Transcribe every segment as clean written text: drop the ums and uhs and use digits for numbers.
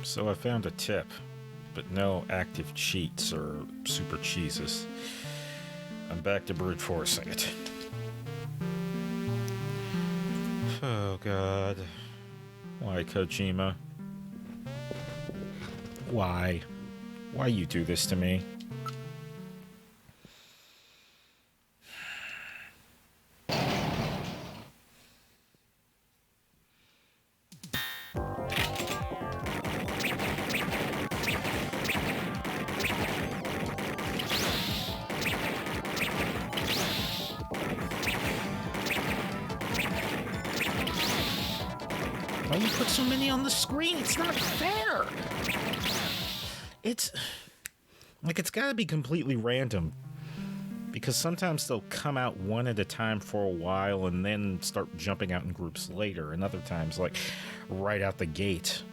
So I found a tip, but no active cheats or super cheeses. I'm back to brute forcing it. Oh god. Why, Kojima? Why? Why you do this to me? Why you put so many on the screen? It's not fair. It's gotta be completely random. Because sometimes they'll come out one at a time for a while and then start jumping out in groups later. And other times, like, right out the gate.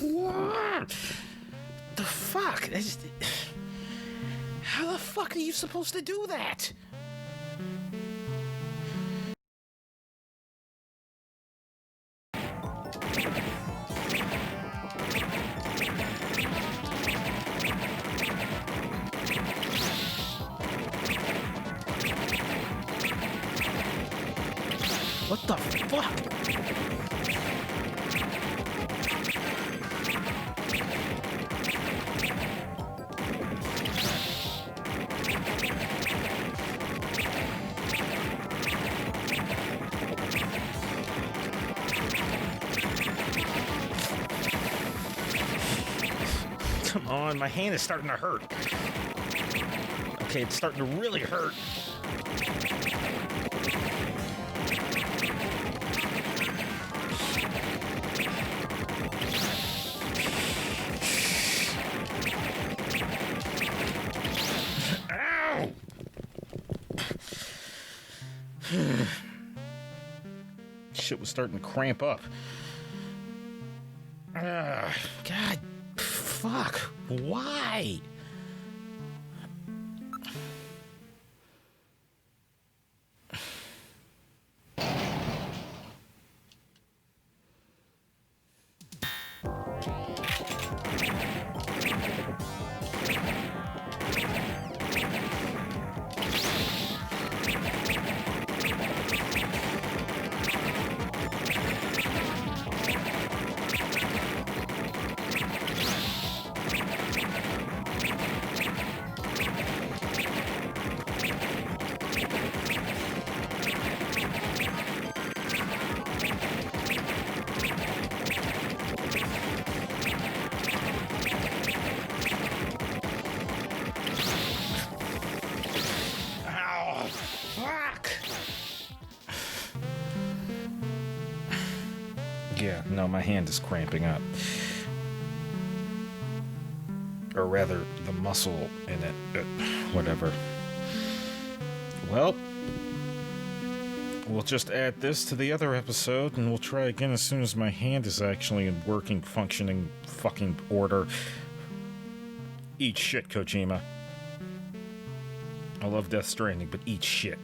What the fuck? How the fuck are you supposed to do that? What the fuck? Come on, my hand is starting to hurt. Okay, it's starting to really hurt. Ow! Shit was starting to cramp up. God. Fuck. Why? Yeah, no, my hand is cramping up. Or rather, the muscle in it. Whatever. Well, we'll just add this to the other episode, and we'll try again as soon as my hand is actually in working, functioning, fucking order. Eat shit, Kojima. I love Death Stranding, but eat shit.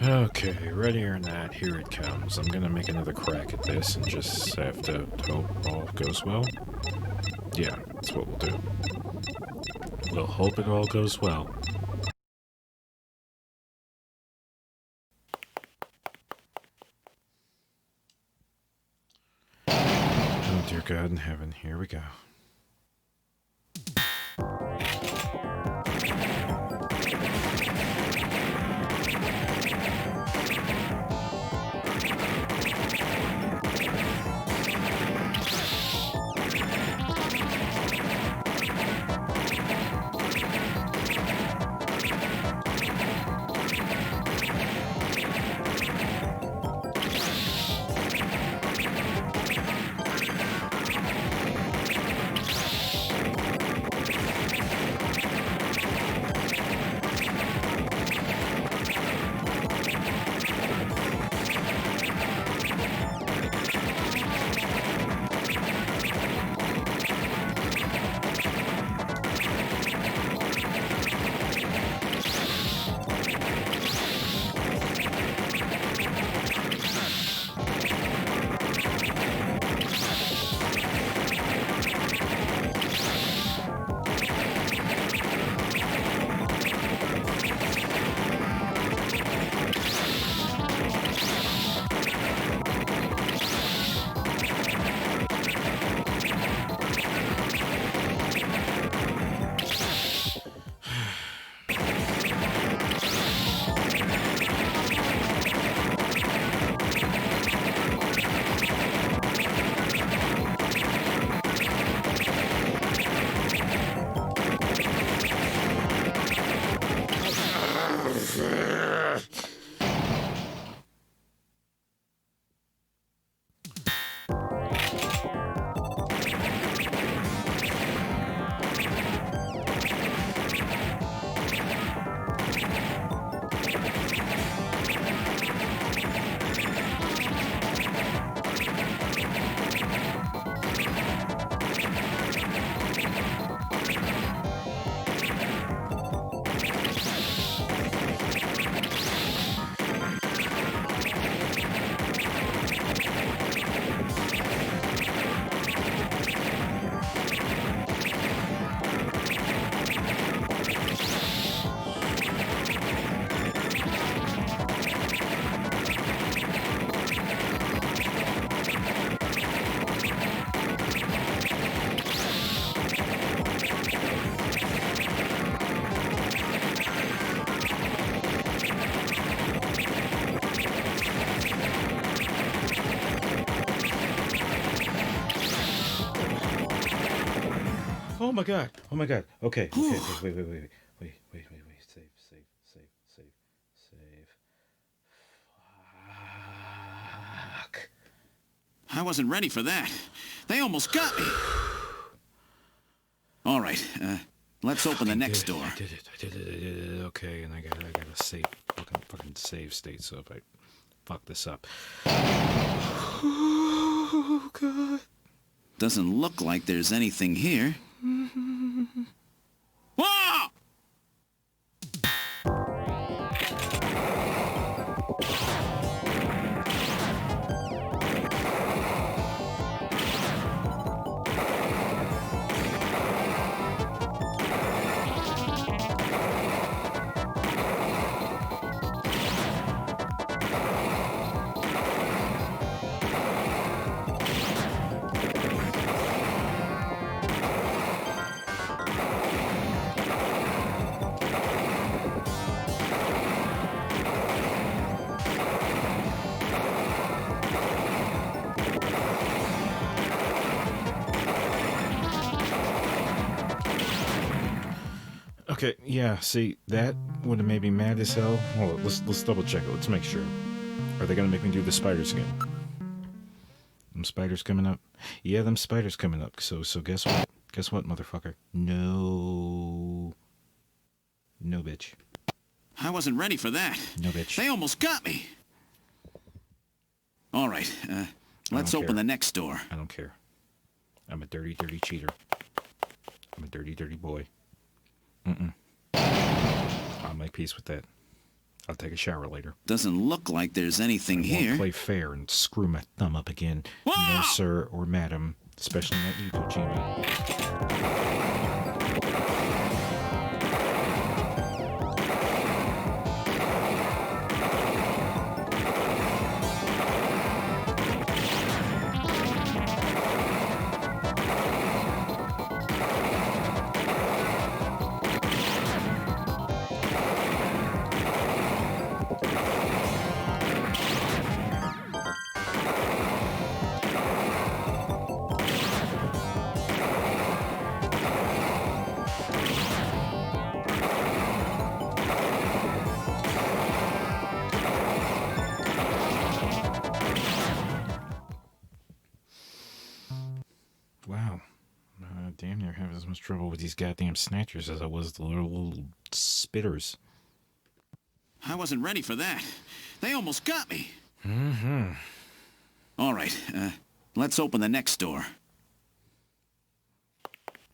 Okay, ready or not, here it comes. I'm gonna make another crack at this and just have to hope all goes well. Yeah, that's what we'll do. We'll hope it all goes well. Oh, dear God in heaven, here we go. Oh my god. Oh my god. Okay. Okay. Wait. Save. Fuck. I wasn't ready for that. They almost got me. All right. Let's open the next door. I did it. Okay, and I got a safe, fucking save state. So if I fuck this up, oh god. Doesn't look like there's anything here. Whoa! Okay, yeah. See, that would have made me mad as hell. Hold on, let's double check it. Let's make sure. Are they gonna make me do the spiders again? Them spiders coming up? Yeah, them spiders coming up. So guess what? Guess what, motherfucker? No, bitch. I wasn't ready for that. No, bitch. They almost got me. All right. Let's open the next door. I don't care. I'm a dirty cheater. I'm a dirty boy. I'll make peace with that. I'll take a shower later. Doesn't look like there's anything I here. won't play fair and screw my thumb up again. Whoa! No, sir or madam, especially not you, Kojima. Wow. Damn near having as much trouble with these goddamn snatchers as I was the little spitters. I wasn't ready for that. They almost got me. Mm-hmm. All right, let's open the next door.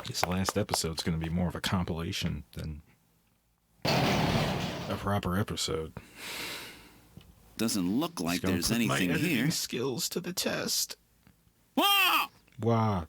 This last episode's going to be more of a compilation than a proper episode. Doesn't look like It's gonna there's put anything my editing here. skills to the test. Whoa! Wow.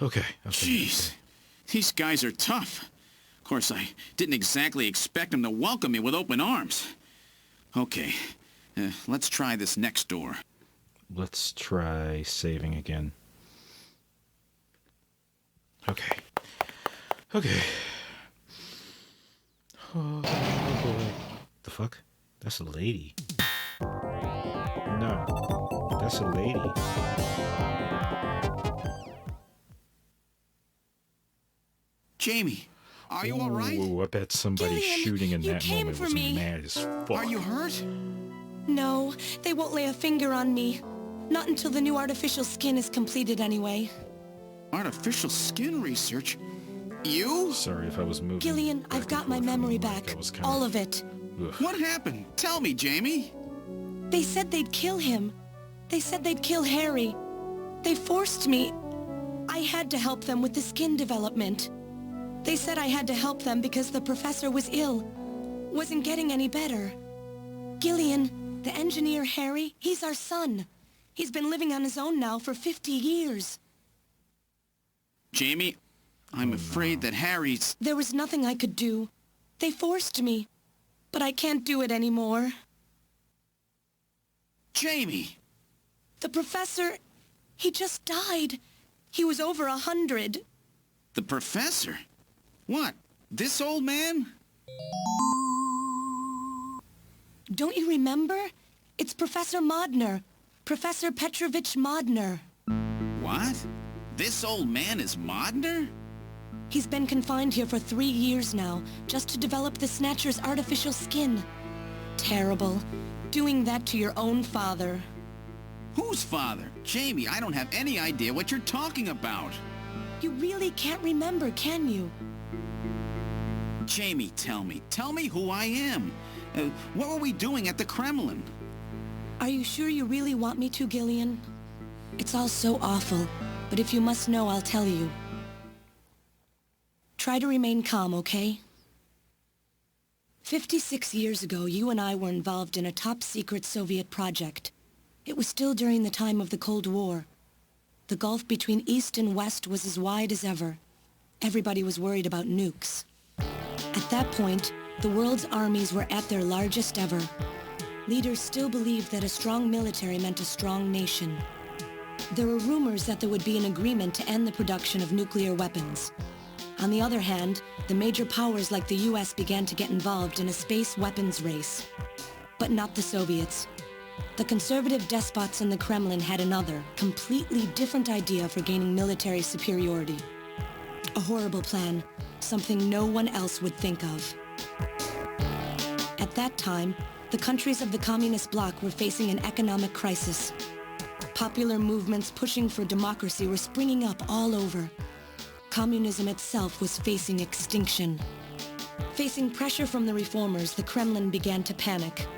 Okay. Jeez, these guys are tough. Of course, I didn't exactly expect them to welcome me with open arms. Okay, let's try this next door. Let's try saving again. Okay. Oh boy. The fuck? That's a lady. No. That's a lady. Jamie, are you all right? Ooh, I bet somebody Gillian, shooting in you that came moment for was me. mad as fuck. Are you hurt? No, they won't lay a finger on me. Not until the new artificial skin is completed anyway. Artificial skin research? You? Sorry if I was moving. Gillian, back I've and got my forth from memory the mic. back. That was kind All of it. Ugh. What happened? Tell me, Jamie. They said they'd kill him. They said they'd kill Harry. They forced me. I had to help them with the skin development. They said I had to help them because the professor was ill. Wasn't getting any better. Gillian, the engineer Harry, he's our son. He's been living on his own now for 50 years. Jamie, I'm afraid that Harry's... There was nothing I could do. They forced me. But I can't do it anymore. Jamie! The professor, he just died. He was over 100. The professor? What? This old man? Don't you remember? It's Professor Modner. Professor Petrovich Modner. What? This old man is Modner? He's been confined here for 3 years now, just to develop the Snatcher's artificial skin. Terrible. Doing that to your own father. Whose father? Jamie, I don't have any idea what you're talking about. You really can't remember, can you? Jamie, tell me who I am. What were we doing at the Kremlin? Are you sure you really want me to, Gillian? It's all so awful, but if you must know, I'll tell you. Try to remain calm, okay? 56 years ago, you and I were involved in a top-secret Soviet project. It was still during the time of the Cold War. The gulf between East and West was as wide as ever. Everybody was worried about nukes. At that point, the world's armies were at their largest ever. Leaders still believed that a strong military meant a strong nation. There were rumors that there would be an agreement to end the production of nuclear weapons. On the other hand, the major powers like the US began to get involved in a space weapons race. But not the Soviets. The conservative despots in the Kremlin had another, completely different idea for gaining military superiority. A horrible plan, something no one else would think of. At that time, the countries of the communist bloc were facing an economic crisis. Popular movements pushing for democracy were springing up all over. Communism itself was facing extinction. Facing pressure from the reformers, the Kremlin began to panic.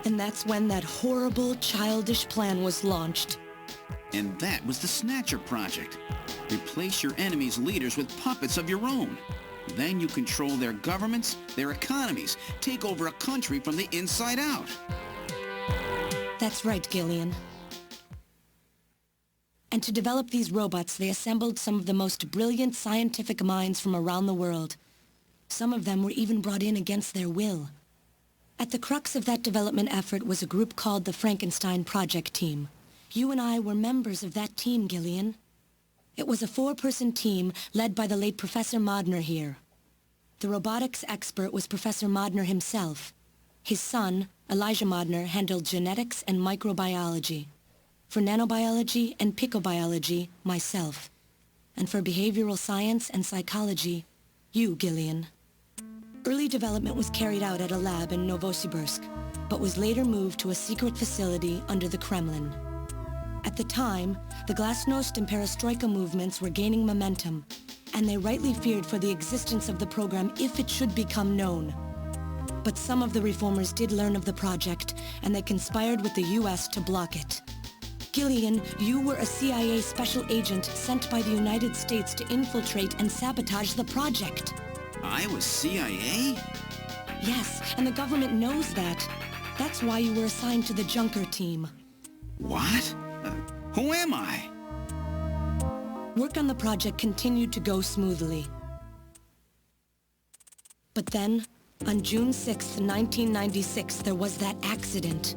And that's when that horrible, childish plan was launched. And that was the Snatcher project. Replace your enemy's leaders with puppets of your own. Then you control their governments, their economies, take over a country from the inside out. That's right, Gillian. And to develop these robots, they assembled some of the most brilliant scientific minds from around the world. Some of them were even brought in against their will. At the crux of that development effort was a group called the Frankenstein Project Team. You and I were members of that team, Gillian. It was a 4-person team led by the late Professor Modner here. The robotics expert was Professor Modner himself. His son, Elijah Modner, handled genetics and microbiology. For nanobiology and picobiology, myself. And for behavioral science and psychology, you, Gillian. Early development was carried out at a lab in Novosibirsk, but was later moved to a secret facility under the Kremlin. At the time, the Glasnost and Perestroika movements were gaining momentum, and they rightly feared for the existence of the program if it should become known. But some of the reformers did learn of the project, and they conspired with the US to block it. Gillian, you were a CIA special agent sent by the United States to infiltrate and sabotage the project. I was CIA? Yes, and the government knows that. That's why you were assigned to the Junker team. What? Who am I? Work on the project continued to go smoothly. But then, on June 6, 1996, there was that accident.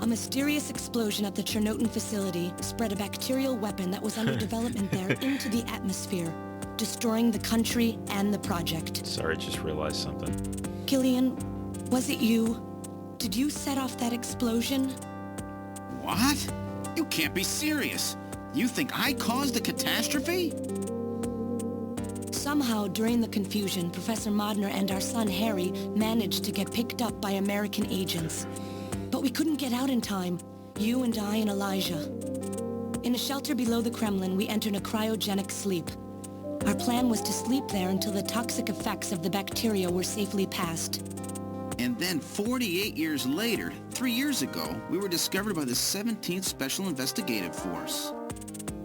A mysterious explosion at the Chernobyl facility spread a bacterial weapon that was under development there into the atmosphere, destroying the country and the project. Sorry, just realized something. Gillian, was it you? Did you set off that explosion? What? You can't be serious. You think I caused the catastrophe? Somehow, during the confusion, Professor Modner and our son Harry managed to get picked up by American agents. But we couldn't get out in time, you and I and Elijah. In a shelter below the Kremlin, we entered a cryogenic sleep. Our plan was to sleep there until the toxic effects of the bacteria were safely passed. And then 48 years later, 3 years ago, we were discovered by the 17th Special Investigative Force.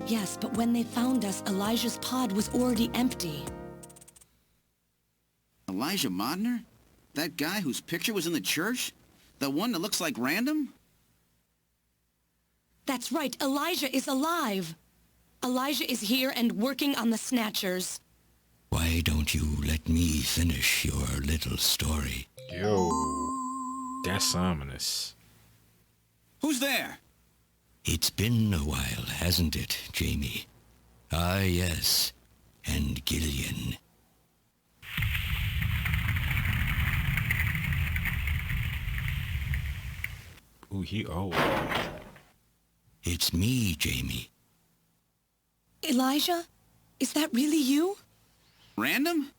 Yes, but when they found us, Elijah's pod was already empty. Elijah Modner? That guy whose picture was in the church? The one that looks like Random? That's right, Elijah is alive! Elijah is here and working on the Snatchers. Why don't you let me finish your little story? Yo, that's ominous. Who's there? It's been a while, hasn't it, Jamie? Ah, yes. And Gillian. Ooh, It's me, Jamie. Elijah? Is that really you? Random?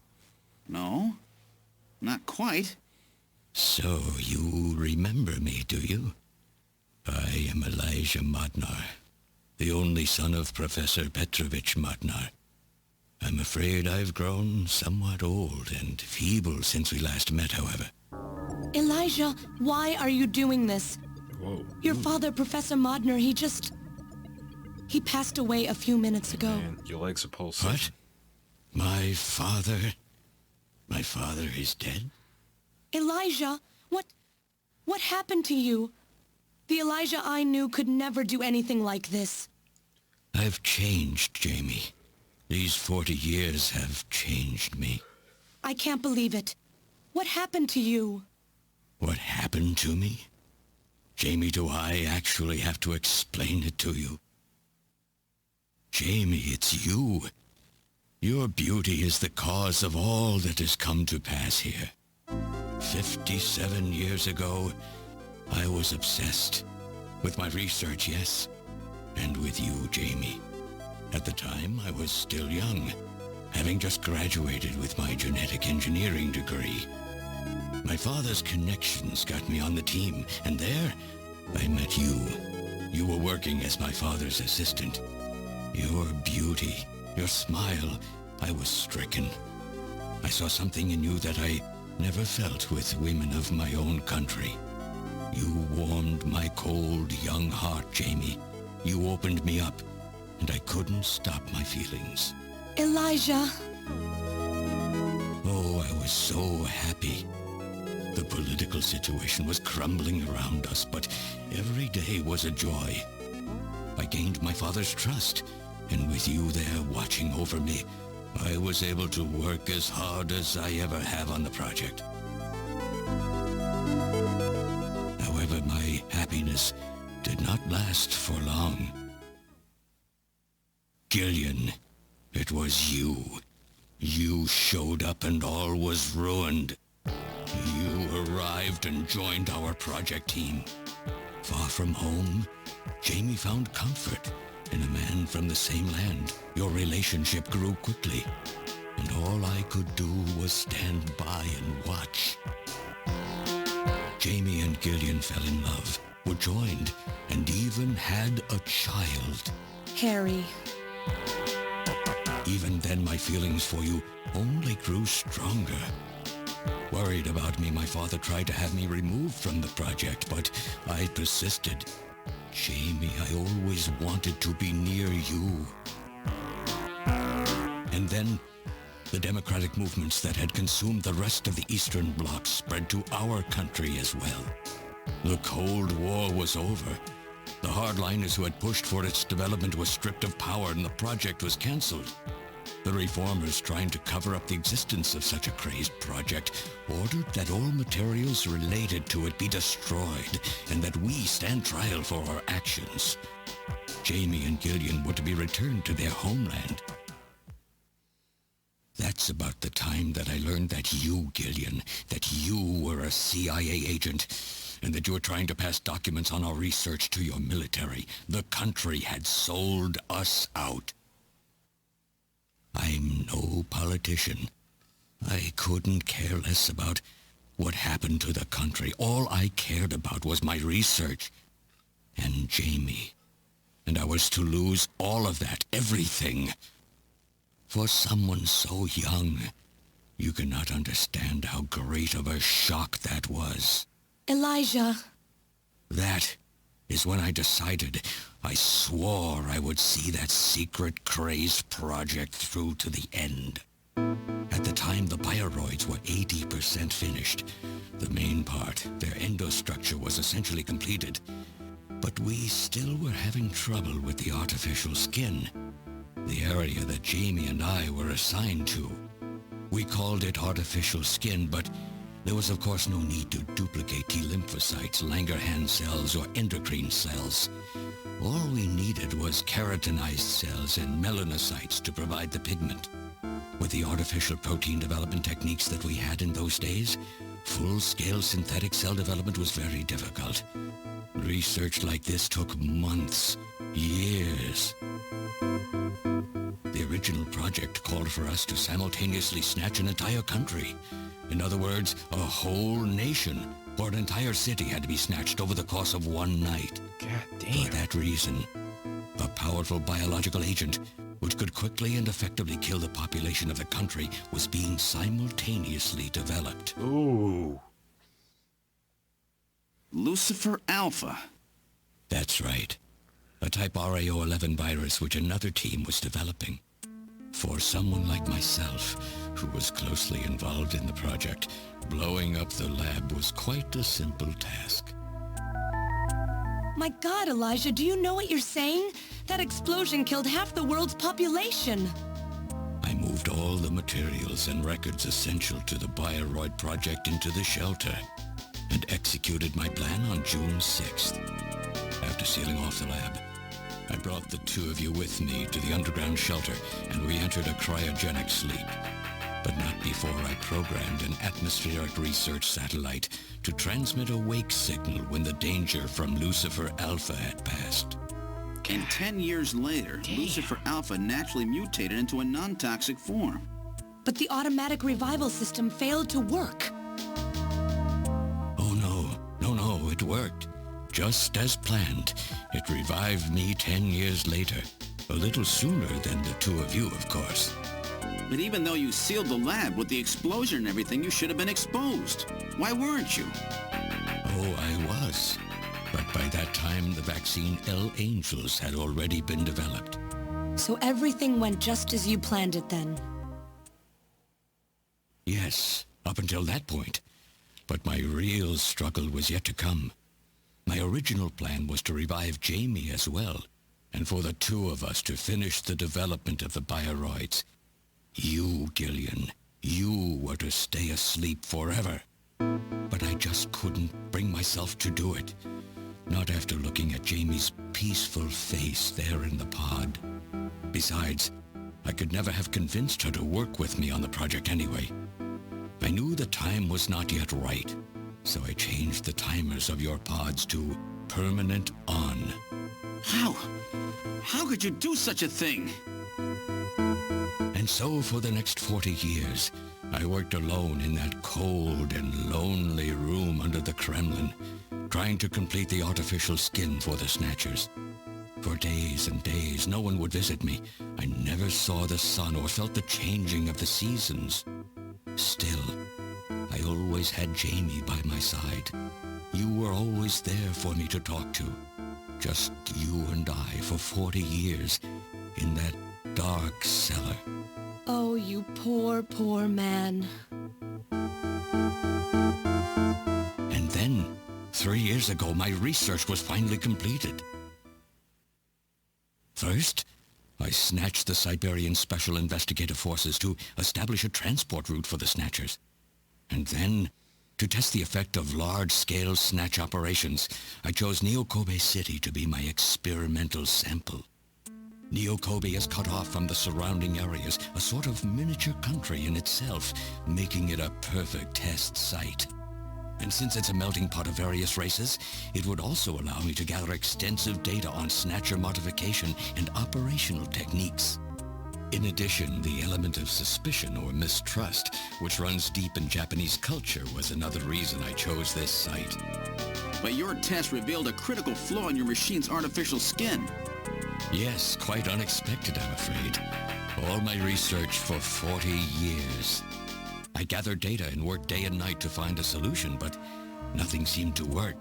No, not quite. So you remember me, do you? I am Elijah Modnar, the only son of Professor Petrovich Modnar. I'm afraid I've grown somewhat old and feeble since we last met, however. Elijah, why are you doing this? Whoa. Your father, Professor Modner, he passed away a few minutes ago. Man, your legs are pulsing. What? My father? My father is dead? Elijah, what happened to you? The Elijah I knew could never do anything like this. I've changed, Jamie. These 40 years have changed me. I can't believe it. What happened to you? What happened to me? Jamie, do I actually have to explain it to you? Jamie, it's you. Your beauty is the cause of all that has come to pass here. 57 years ago, I was obsessed. With my research, yes. And with you, Jamie. At the time, I was still young, having just graduated with my genetic engineering degree. My father's connections got me on the team, and there, I met you. You were working as my father's assistant. Your beauty, your smile, I was stricken. I saw something in you that I never felt with women of my own country. You warmed my cold, young heart, Jamie. You opened me up, and I couldn't stop my feelings. Elijah! Oh, I was so happy. The political situation was crumbling around us, but every day was a joy. I gained my father's trust, and with you there watching over me, I was able to work as hard as I ever have on the project. However, my happiness did not last for long. Gillian, it was you. You showed up and all was ruined. You arrived and joined our project team. Far from home, Jamie found comfort in a man from the same land. Your relationship grew quickly, and all I could do was stand by and watch. Jamie and Gillian fell in love, were joined, and even had a child. Harry. Even then, my feelings for you only grew stronger. Worried about me, my father tried to have me removed from the project, but I persisted. Jamie, I always wanted to be near you. And then, the democratic movements that had consumed the rest of the Eastern Bloc spread to our country as well. The Cold War was over. The hardliners who had pushed for its development were stripped of power and the project was cancelled. The reformers, trying to cover up the existence of such a crazed project, ordered that all materials related to it be destroyed and that we stand trial for our actions. Jamie and Gillian were to be returned to their homeland. That's about the time that I learned that you, Gillian, that you were a CIA agent, and that you were trying to pass documents on our research to your military. The country had sold us out. I'm no politician. I couldn't care less about what happened to the country. All I cared about was my research and Jamie. And I was to lose all of that, everything. For someone so young, you cannot understand how great of a shock that was. Elijah. That is when I decided, I swore I would see that secret crazed project through to the end. At the time, the bioroids were 80% finished. The main part, their endostructure, was essentially completed. But we still were having trouble with the artificial skin, the area that Jamie and I were assigned to. We called it artificial skin, but there was of course no need to duplicate T lymphocytes, Langerhans cells, or endocrine cells. All we needed was keratinized cells and melanocytes to provide the pigment. With the artificial protein development techniques that we had in those days, full-scale synthetic cell development was very difficult. Research like this took months, years. The original project called for us to simultaneously snatch an entire country. In other words, a whole nation, or an entire city had to be snatched over the course of one night. God damn. For that reason, a powerful biological agent, which could quickly and effectively kill the population of the country, was being simultaneously developed. Ooh. Lucifer Alpha. That's right. A type RAO11 virus which another team was developing. For someone like myself, who was closely involved in the project, blowing up the lab was quite a simple task. My God, Elijah, do you know what you're saying? That explosion killed half the world's population. I moved all the materials and records essential to the Bioroid project into the shelter and executed my plan on June 6th. After sealing off the lab, I brought the two of you with me to the underground shelter, and we entered a cryogenic sleep. But not before I programmed an atmospheric research satellite to transmit a wake signal when the danger from Lucifer Alpha had passed. And 10 years later, Lucifer Alpha naturally mutated into a non-toxic form. But the automatic revival system failed to work. Oh no, it worked. Just as planned. It revived me 10 years later. A little sooner than the two of you, of course. But even though you sealed the lab with the explosion and everything, you should have been exposed. Why weren't you? Oh, I was. But by that time, the vaccine L Angels had already been developed. So everything went just as you planned it then. Yes, up until that point. But my real struggle was yet to come. My original plan was to revive Jamie as well, and for the two of us to finish the development of the bioroids. You, Gillian, you were to stay asleep forever. But I just couldn't bring myself to do it. Not after looking at Jamie's peaceful face there in the pod. Besides, I could never have convinced her to work with me on the project anyway. I knew the time was not yet right, so I changed the timers of your pods to permanent on. How? How could you do such a thing? And so for the next 40 years, I worked alone in that cold and lonely room under the Kremlin, trying to complete the artificial skin for the Snatchers. For days and days, no one would visit me. I never saw the sun or felt the changing of the seasons. Still, I always had Jamie by my side. You were always there for me to talk to. Just you and I for 40 years in that dark cellar. Oh, you poor, poor man. And then, 3 years ago, my research was finally completed. First, I snatched the Siberian Special Investigative Forces to establish a transport route for the Snatchers. And then, to test the effect of large-scale snatch operations, I chose Neokobe City to be my experimental sample. Neokobe is cut off from the surrounding areas, a sort of miniature country in itself, making it a perfect test site. And since it's a melting pot of various races, it would also allow me to gather extensive data on Snatcher modification and operational techniques. In addition, the element of suspicion or mistrust, which runs deep in Japanese culture, was another reason I chose this site. But your test revealed a critical flaw in your machine's artificial skin. Yes, quite unexpected, I'm afraid. All my research for 40 years. I gathered data and worked day and night to find a solution, but nothing seemed to work.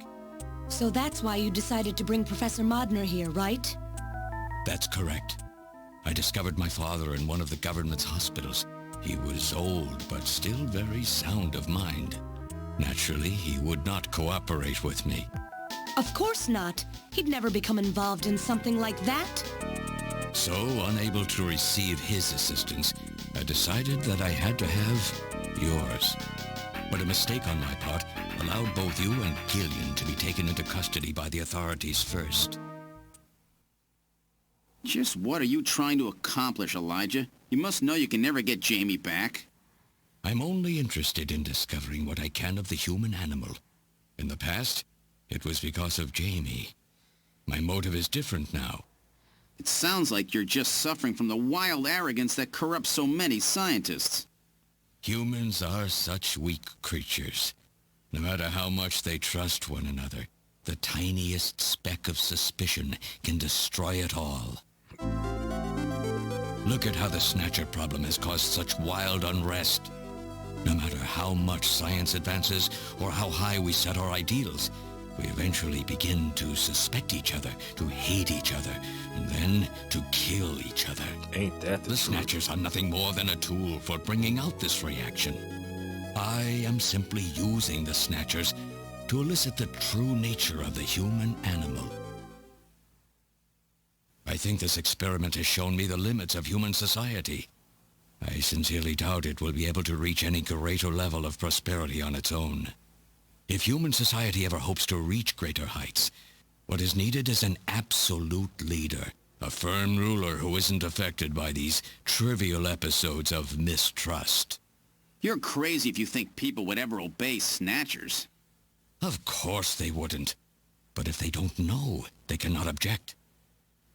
So that's why you decided to bring Professor Modner here, right? That's correct. I discovered my father in one of the government's hospitals. He was old, but still very sound of mind. Naturally, he would not cooperate with me. Of course not. He'd never become involved in something like that. So, unable to receive his assistance, I decided that I had to have yours. But a mistake on my part allowed both you and Gillian to be taken into custody by the authorities first. Just what are you trying to accomplish, Elijah? You must know you can never get Jamie back. I'm only interested in discovering what I can of the human animal. In the past, it was because of Jamie. My motive is different now. It sounds like you're just suffering from the wild arrogance that corrupts so many scientists. Humans are such weak creatures. No matter how much they trust one another, the tiniest speck of suspicion can destroy it all. Look at how the Snatcher problem has caused such wild unrest. No matter how much science advances or how high we set our ideals, we eventually begin to suspect each other, to hate each other, and then to kill each other. Ain't that The Snatchers are nothing more than a tool for bringing out this reaction. I am simply using the Snatchers to elicit the true nature of the human animal. I think this experiment has shown me the limits of human society. I sincerely doubt it will be able to reach any greater level of prosperity on its own. If human society ever hopes to reach greater heights, what is needed is an absolute leader, A firm ruler who isn't affected by these trivial episodes of mistrust. You're crazy if you think people would ever obey Snatchers. Of course they wouldn't. But if they don't know, they cannot object.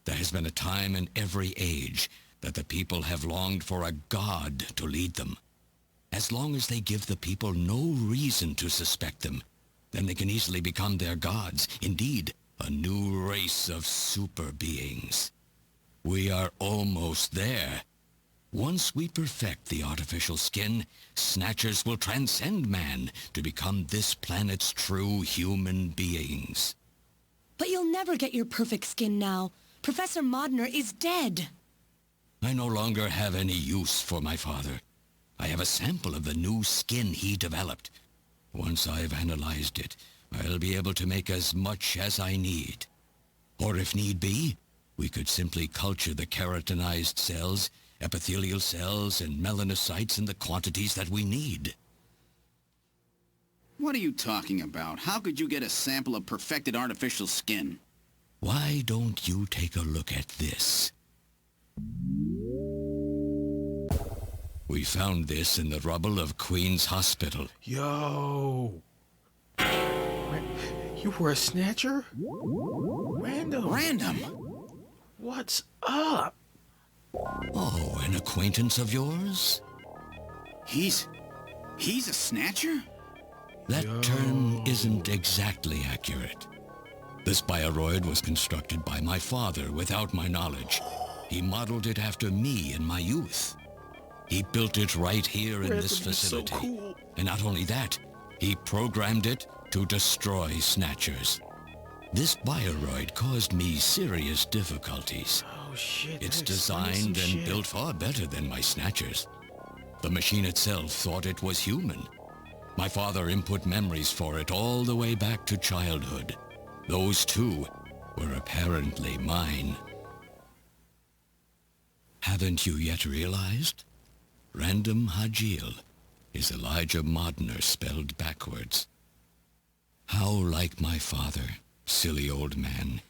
There has been a time in every age that the people have longed for a god to lead them. As long as they give the people no reason to suspect them, then they can easily become their gods. Indeed, a new race of super beings. We are almost there. Once we perfect the artificial skin, Snatchers will transcend man to become this planet's true human beings. But you'll never get your perfect skin now. Professor Modner is dead. I no longer have any use for my father. I have a sample of the new skin he developed. Once I've analyzed it, I'll be able to make as much as I need. Or if need be, we could simply culture the keratinized cells, epithelial cells, and melanocytes in the quantities that we need. What are you talking about? How could you get a sample of perfected artificial skin? Why don't you take a look at this? We found this in the rubble of Queen's Hospital. Yo! You were a Snatcher? Random? What's up? Oh, an acquaintance of yours? He's a Snatcher? That term isn't exactly accurate. This bioroid was constructed by my father without my knowledge. He modeled it after me in my youth. He built it right here in this facility. So cool. And not only that, he programmed it to destroy Snatchers. This bioroid caused me serious difficulties. Oh shit. It's that explains some designed and shit. built far better than my Snatchers. The machine itself thought it was human. My father input memories for it all the way back to childhood. Those too were apparently mine. Haven't you yet realized? Random Hajil is Elijah Modner spelled backwards. How like my father, silly old man.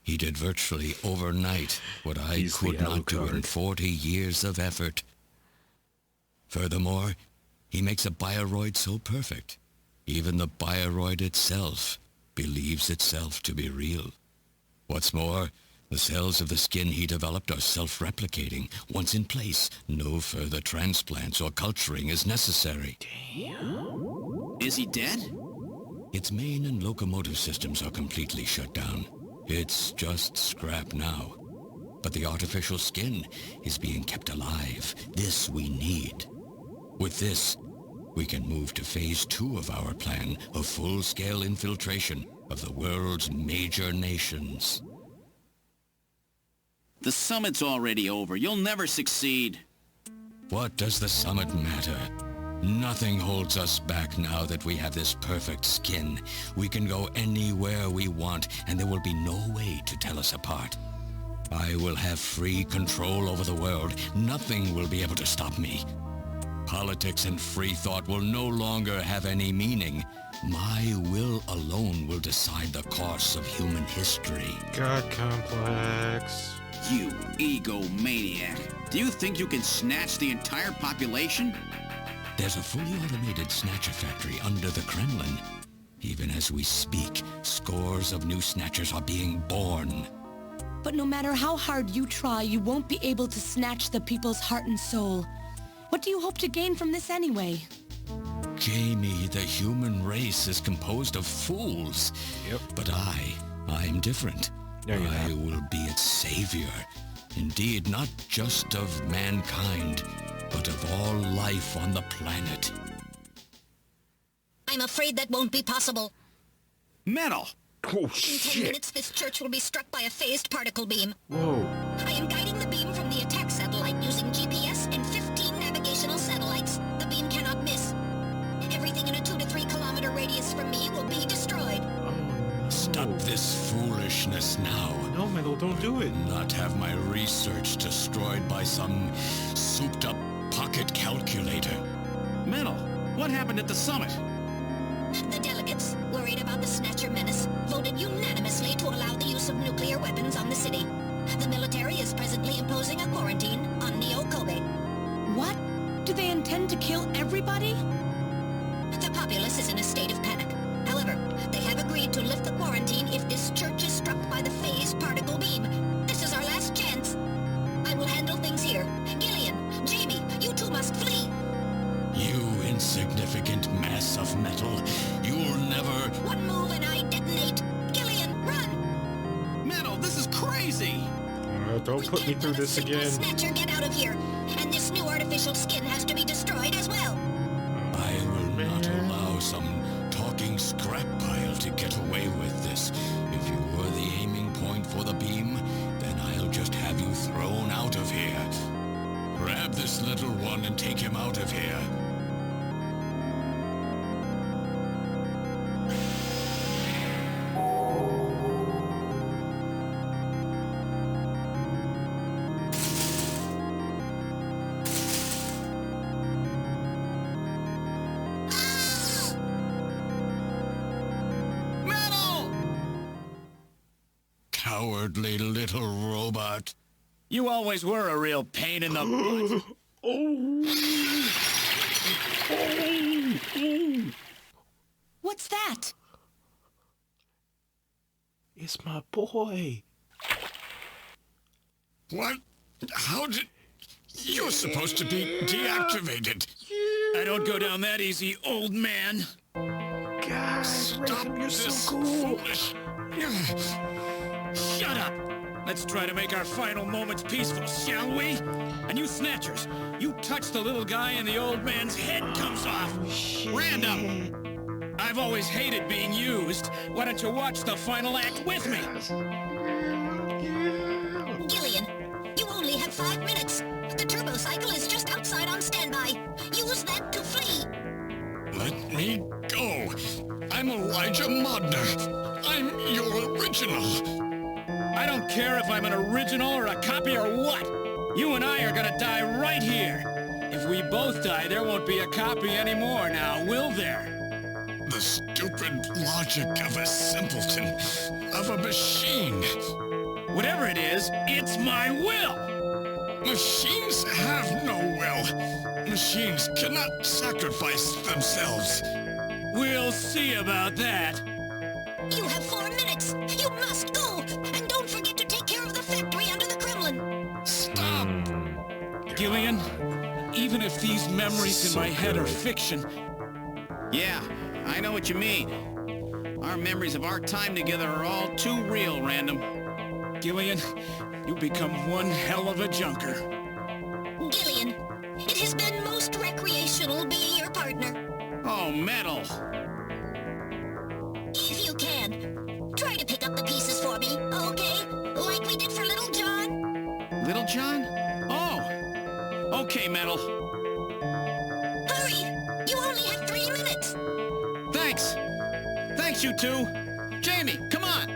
He did virtually overnight what I He's could the not do in Alucard. 40 years of effort. Furthermore, he makes a bioroid so perfect, even the bioroid itself believes itself to be real. What's more, the cells of the skin he developed are self-replicating. Once in place, no further transplants or culturing is necessary. Is he dead? Its main and locomotive systems are completely shut down. It's just scrap now. But the artificial skin is being kept alive. This we need. With this, we can move to phase 2 of our plan of full-scale infiltration of the world's major nations. The summit's already over. You'll never succeed. What does the summit matter? Nothing holds us back now that we have this perfect skin. We can go anywhere we want, and there will be no way to tell us apart. I will have free control over the world. Nothing will be able to stop me. Politics and free thought will no longer have any meaning. My will alone will decide the course of human history. God complex. You egomaniac. Do you think you can snatch the entire population? There's a fully automated Snatcher factory under the Kremlin. Even as we speak, scores of new Snatchers are being born. But no matter how hard you try, you won't be able to snatch the people's heart and soul. What do you hope to gain from this anyway? Jamie, the human race is composed of fools. Yep. But I'm different. No, you're I not. will be its savior. Indeed, not just of mankind, but of all life on the planet. I'm afraid that won't be possible. Metal! Oh In 10 shit. minutes, this church will be struck by a phased particle beam. Whoa. I am guiding the beam from the attack satellite using GPS and 15 navigational satellites. The beam cannot miss. Everything in a 2 to 3 kilometer radius from me will be destroyed. Stop this foolishness now. No, Metal, don't do it. Not have my research destroyed by some souped-up pocket calculator. Metal, what happened at the summit? The delegates, worried about the Snatcher menace, voted unanimously to allow the use of nuclear weapons on the city. The military is presently imposing a quarantine on Neo Kobe. What? Do they intend to kill everybody? The populace is in a state of panic. However, they have agreed to lift the quarantine if this church is struck by the phase particle beam. This is our last chance. I will handle things here. Gillian, Jamie, you two must flee. You insignificant mass of metal. You'll never... One move and I detonate. Gillian, run! Metal, this is crazy! Don't We put me can't through let a this single again. Snatcher get out of here. And this new artificial skin has to be destroyed as well. I will not allow some talking scrap pile to get away with this. If you were the aiming point for the beam, then I'll just have you thrown out of here. Grab this little one and take him out of here. Metal! Cowardly little robot. You always were a real pain in the butt. What's that? It's my boy. What? How did... You're supposed to be deactivated. I don't go down that easy, old man. Guys, Stop you're this so cool. foolish... Shut up! Let's try to make our final moments peaceful, shall we? And you Snatchers, you touch the little guy and the old man's head comes off. Random! I've always hated being used. Why don't you watch the final act with me? Gillian, you only have 5 minutes. The turbo cycle is just outside on standby. Use that to flee. Let me go. I'm Elijah Modner. I'm your original. I don't care if I'm an original or a copy or what. You and I are gonna die right here. If we both die, there won't be a copy anymore now, will there? The stupid logic of a simpleton, of a machine. Whatever it is, it's my will! Machines have no will. Machines cannot sacrifice themselves. We'll see about that. You have 4 minutes. You must go. And don't forget to take care of the factory under the Kremlin. Stop! Gillian, even if these memories in my head are fiction, Yeah, I know what you mean. Our memories of our time together are all too real, Random. Gillian, you become one hell of a junker. Gillian, it has been most recreational being your partner. Oh, Metal. If you can, try to pick up the pieces for me, okay? Like we did for Little John. Little John? Oh. Okay, Metal. Hurry! You only have 3 minutes. Thanks. Thanks, you two. Jamie, come on.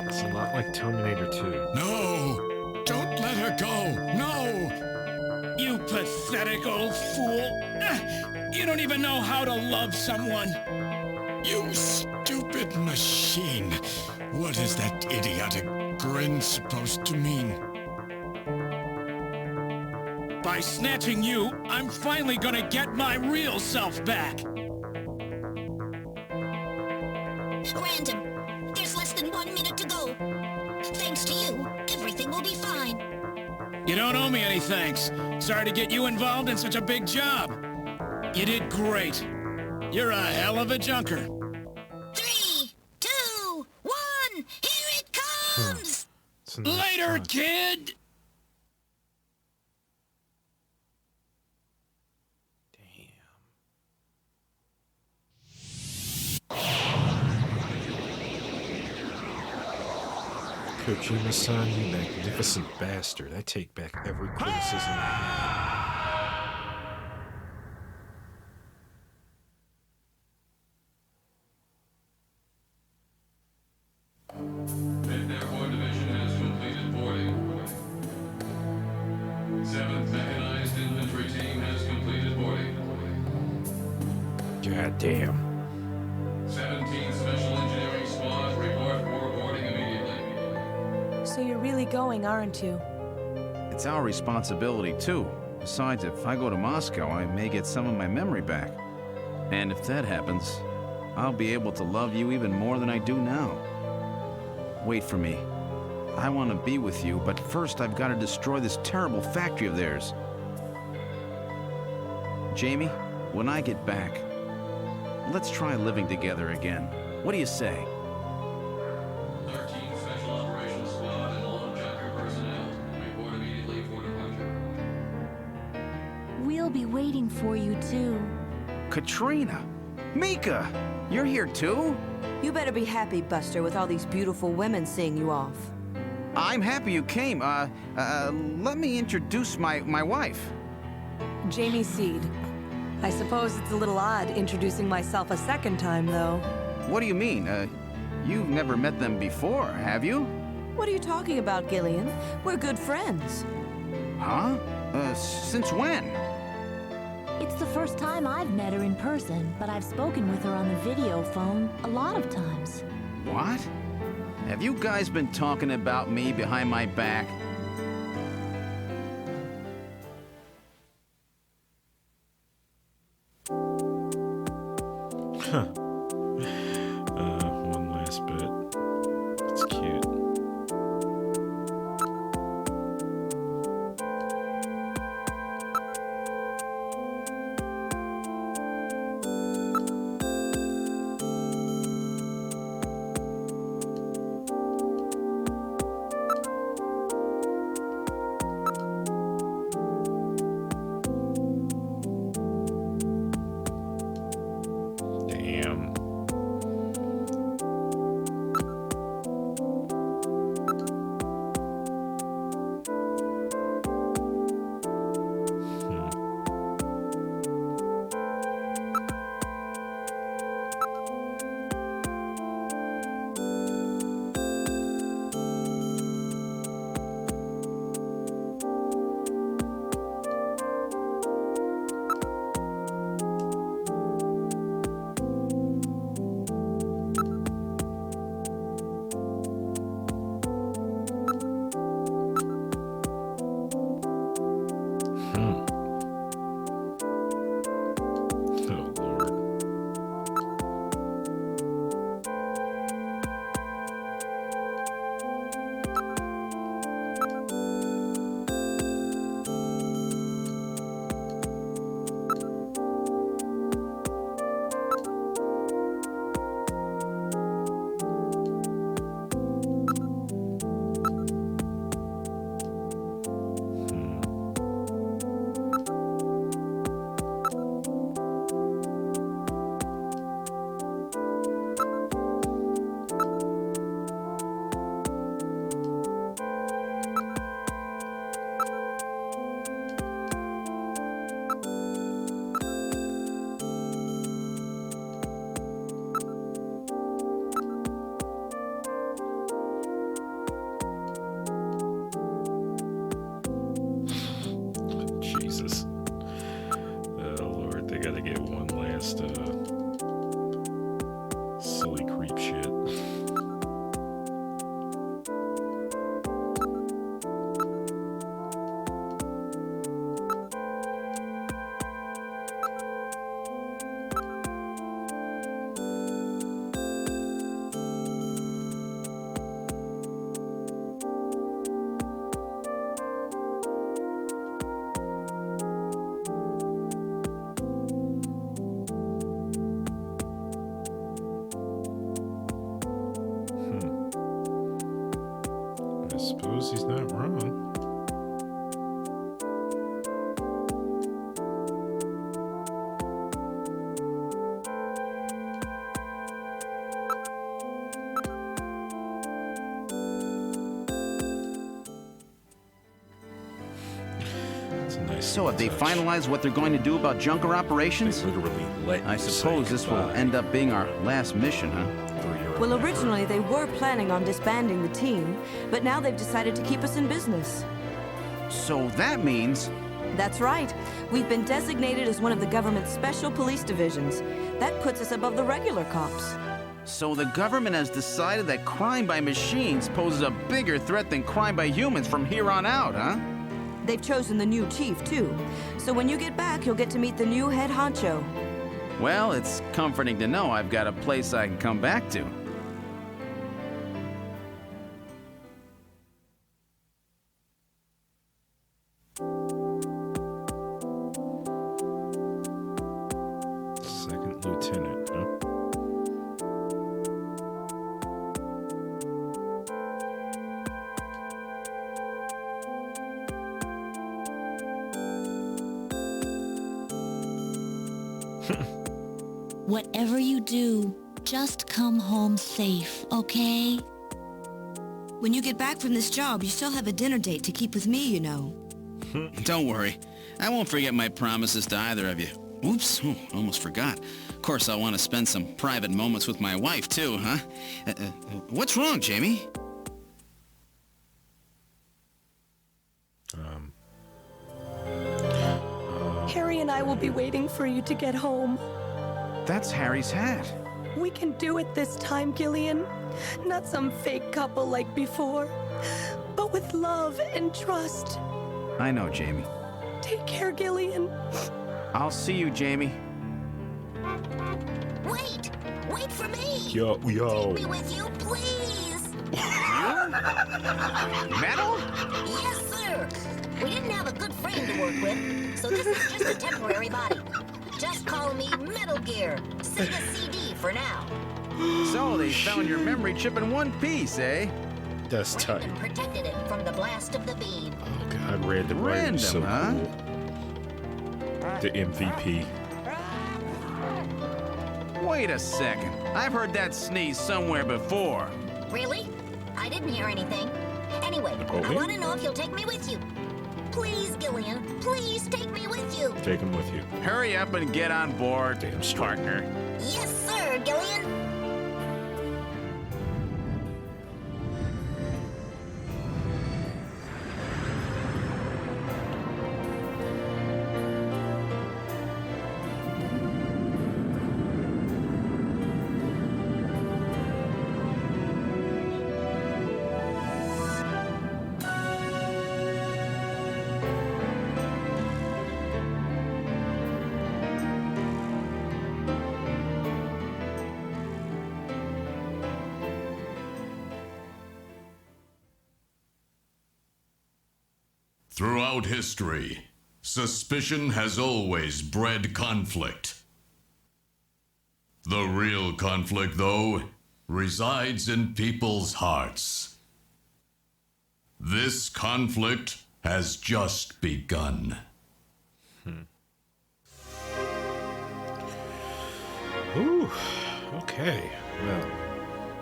It's a lot like Terminator 2. No! Don't let her go! No! You pathetic old fool. You don't even know how to love someone. You stupid machine! What is that idiotic grin supposed to mean? By snatching you, I'm finally gonna get my real self back. Random, there's less than 1 minute to go. Thanks to you, everything will be fine. You don't owe me any thanks. Sorry to get you involved in such a big job. You did great. You're a hell of a junker. 3, 2, 1, here it comes! It's a nice Later, shot. kid! Kojima-san, you magnificent bastard. I take back every criticism I have. Airport Division has completed boarding. 7th Mechanized Infantry Team has completed boarding. God damn. 17th Special going, aren't you? It's our responsibility, too. Besides, if I go to Moscow, I may get some of my memory back. And if that happens, I'll be able to love you even more than I do now. Wait for me. I want to be with you, but first I've got to destroy this terrible factory of theirs. Jamie, when I get back, let's try living together again. What do you say? 13 Special Operations Squad and all Junker personnel. Report immediately for departure. We'll be waiting for you, too. Katrina! Mika! You're here too? You better be happy, Buster, with all these beautiful women seeing you off. I'm happy you came. Let me introduce my wife. Jamie Seed. I suppose it's a little odd introducing myself a second time, though. What do you mean? You've never met them before, have you? What are you talking about, Gillian? We're good friends. Huh? Since when? It's the first time I've met her in person, but I've spoken with her on the video phone a lot of times. What? Have you guys been talking about me behind my back? One last bit. It's cute. Damn. Oh, Lord. Jesus. Oh, Lord, they gotta get one last, silly creep shit. I suppose he's not wrong. It's a nice So have they touch. finalized what they're going to do about Junker operations? They literally let I you suppose say this will goodbye. end up being our last mission, huh? Well, originally they were planning on disbanding the team, but now they've decided to keep us in business. So that means... That's right. We've been designated as one of the government's special police divisions. That puts us above the regular cops. So the government has decided that crime by machines poses a bigger threat than crime by humans from here on out, huh? They've chosen the new chief, too. So when you get back, you'll get to meet the new head honcho. Well, it's comforting to know I've got a place I can come back to. Second lieutenant, huh? Whatever you do, just come home safe, okay? When you get back from this job, you still have a dinner date to keep with me, you know. Don't worry. I won't forget my promises to either of you. Oops, almost forgot. Of course, I'll want to spend some private moments with my wife, too, huh? What's wrong, Jamie? Harry and I will be waiting for you to get home. That's Harry's hat. We can do it this time, Gillian. Not some fake couple like before, but with love and trust. I know, Jamie. Take care, Gillian. I'll see you, Jamie. Wait! Wait for me! Yo. Take me with you, please! Metal? Yes, sir! We didn't have a good frame to work with, so this is just a temporary body. Just call me Metal Gear. Sega CD for now. So they found your memory chip in one piece, eh? That's tight. And protected it from the blast of the beam. Oh God, random writing was so huh? cool. The MVP. Wait a second. I've heard that sneeze somewhere before. Really? I didn't hear anything. Anyway, I Okay. want to know if you'll take me with you. Please, Gillian, please take me with you. Take him with you. Hurry up and get on board, Damn straight. partner. Yes, sir, Gillian. Throughout history, suspicion has always bred conflict. The real conflict, though, resides in people's hearts. This conflict has just begun. Ooh, okay. Well,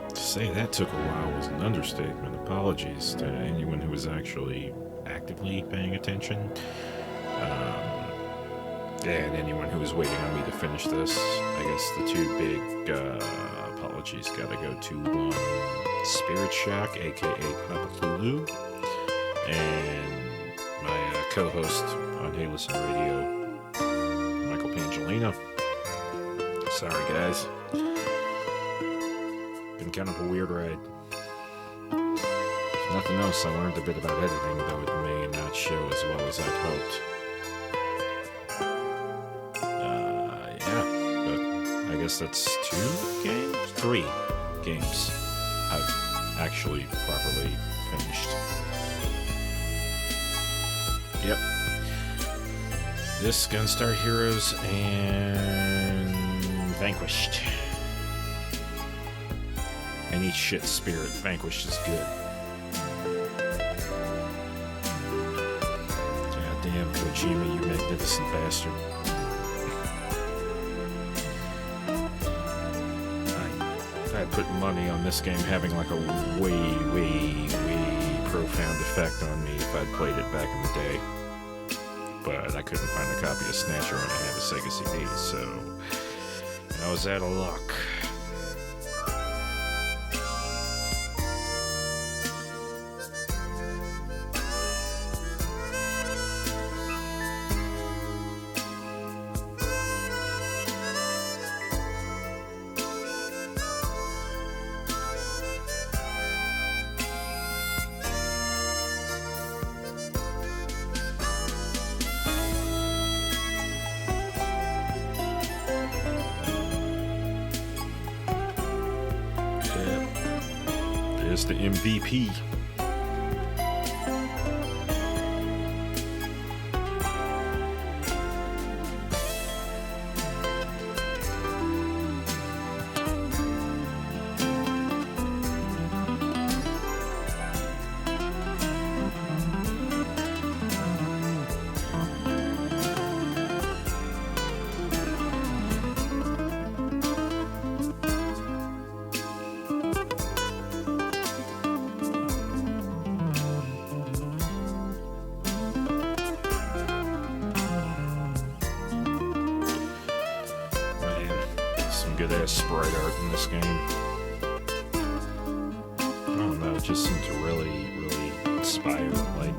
to say that took a while was an understatement. Apologies to anyone who was actually actively paying attention. And anyone who was waiting on me to finish this. I guess the two big apologies gotta go to one, Spirit Shock, aka Papa Lulu, and my co-host on Hey Listen Radio, Michael Pangelino. Sorry, guys. Been kind of a weird ride. If nothing else, I learned a bit about editing, though it may not show as well as I'd hoped. Yeah, but I guess that's 3 games I've actually properly finished. Yep. This, Gunstar Heroes, and Vanquished. I need shit spirit. Vanquished is good. God damn, Kojima, you magnificent bastard. I put money on this game having like a way profound effect on me if I'd played it back in the day. But I couldn't find a copy of Snatcher when I had a Sega CD, so I was out of luck. is the MVP. Good ass sprite art in this game. I don't know, it just seemed to really inspire. Like,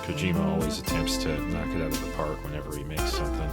Kojima always attempts to knock it out of the park whenever he makes something.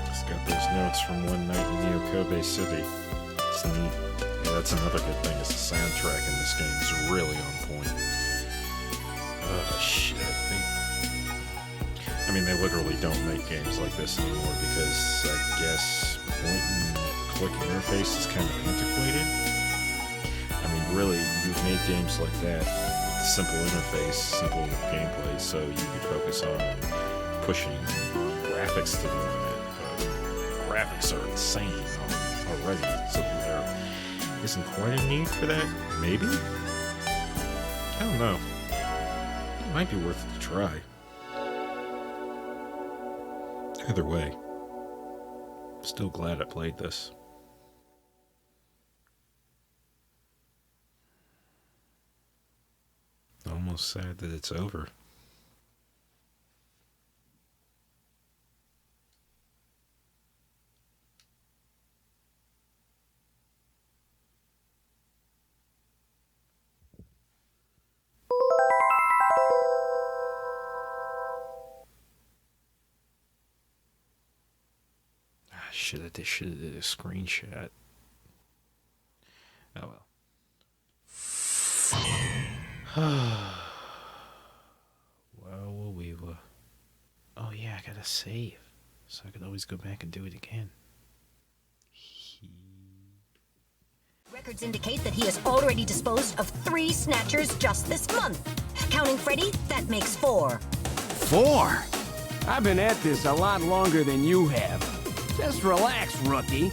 It's got those notes from One Night in Kobe City. It's neat. Yeah, that's another good thing, is the soundtrack in this game is really on point. Oh, shit. They literally don't make games like this anymore because I guess point-and-click interface is kind of antiquated. Really, you've made games like that with simple interface, simple gameplay, so you could focus on pushing graphics to the limit. Graphics are insane already, so there isn't quite a need for that. Maybe? I don't know. It might be worth it to try. Either way, still glad I played this. Almost sad that it's over. Should have did a screenshot. Oh well. Well, we were. Oh yeah, I gotta save, so I could always go back and do it again. Records indicate that he has already disposed of 3 Snatchers just this month. Counting Freddy, that makes 4. 4? I've been at this a lot longer than you have. Just relax, rookie.